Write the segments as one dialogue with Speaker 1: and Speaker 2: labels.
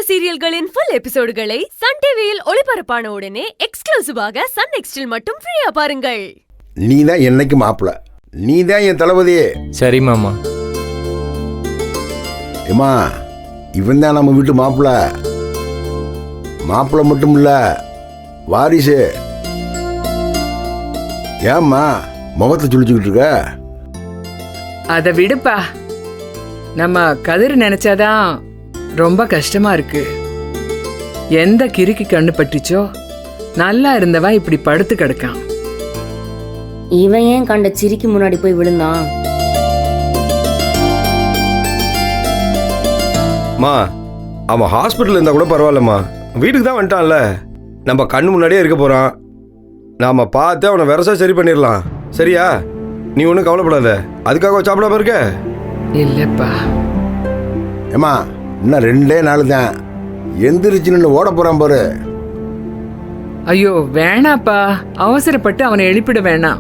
Speaker 1: சீரியல்களின் full எபிசோடுகளை Sun டிவியில் ஒளிபரப்பான உடனே எக்ஸ்க்ளூசிவாக சன் நெக்ஸ்டில் மட்டும் ஃப்ரீயா பாருங்கள்.
Speaker 2: நீ தான் என்னைக்கு மாப்பிள்ள, நீ தான் என் தளபதியே.
Speaker 3: சரி மாமா.
Speaker 2: ஏமா, இவன் தான் நம்ம வீட்டு மாப்பிள்ள. மாப்பிள்ள மட்டும் இல்ல, வாரிசு. ஏம்மா முகத்தை சுழிச்சுக்கிட்டு இருக்க?
Speaker 4: அதை விடுப்பா. நம்ம கதிர் நினைச்சாதான் ரொம்ப கஷ்டமா இருக்கு. எந்த கிறுக்கி கண்ணு பட்டுச்சோ நல்லா இருந்தவா இப்படி படுத்து கிடக்கான்.
Speaker 5: இவன் ஏன் கண்ட சிரிக்கு முன்னாடி போய் விழுந்தான்?
Speaker 6: மா, அவன் ஹாஸ்பிட்டல் இருந்தா கூட பரவாயில்லம்மா, வீட்டுக்கு தான் வந்துட்டான்ல. நம்ம கண்ணு முன்னாடியே இருக்க போறான். நாம பார்த்து அவனை வரசா சரி பண்ணிடலாம். சரியா? நீ ஒன்றும் கவலைப்படாத. அதுக்காக சாப்பிடாம இருக்க?
Speaker 4: இல்லப்பா.
Speaker 2: ஏமா, இன்னும் 2 நாள் தான். எந்திரிச்சுன்னு ஓட போறான் பாரு.
Speaker 4: ஐயோ வேணாப்பா, அவசரப்பட்டு அவனை எழுப்பிட வேணாம்.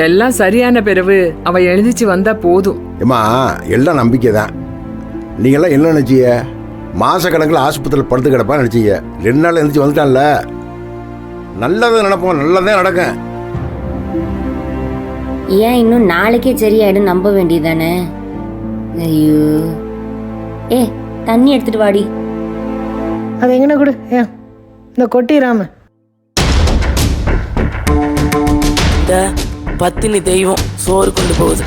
Speaker 4: எல்லாம் சரியான பிறகு அவன் எழுதிச்சு வந்தா போதும்.
Speaker 2: ஏமா, எல்லாம் நம்பிக்கை தான். நீங்கெல்லாம் என்ன நினைச்சீங்க? மாச கணக்கில் ஆஸ்பத்திரியில் படுத்து கிடப்பா நினைச்சீங்க. 2 நாள் எழுந்திரிச்சு வந்துட்டான்ல. நல்லதான் நினைப்போம், நல்லதே நடக்கும்.
Speaker 5: ஏன் இன்னும் நாளைக்கே சரியாயிடும் நம்ப வேண்டியதானே? ஐயோ, ஏ தண்ணி எடுத்துட்டு வாடி.
Speaker 7: அது எங்கன கொடு. இந்த கொட்டிராம
Speaker 8: பத்தினி தெய்வம் சோறு கொண்டு போகுது.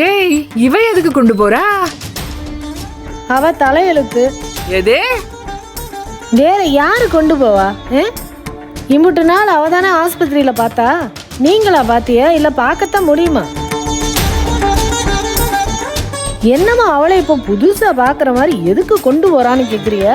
Speaker 4: ஏய், இவ எதுக்கு கொண்டு போறா?
Speaker 7: அவ தலையெழுத்து.
Speaker 4: எதே?
Speaker 7: வேற யாரு கொண்டு போவா? இம்புட்டு நாள் அவ தானே ஆஸ்பத்திரியில பார்த்தா. நீங்களா பாத்தியா? இல்ல பார்க்கத்தான் முடியுமா? என்னமா அவளை இப்போ புதுசா பாக்குற மாதிரி எதுக்கு கொண்டு போறான்னு கேக்குறிய?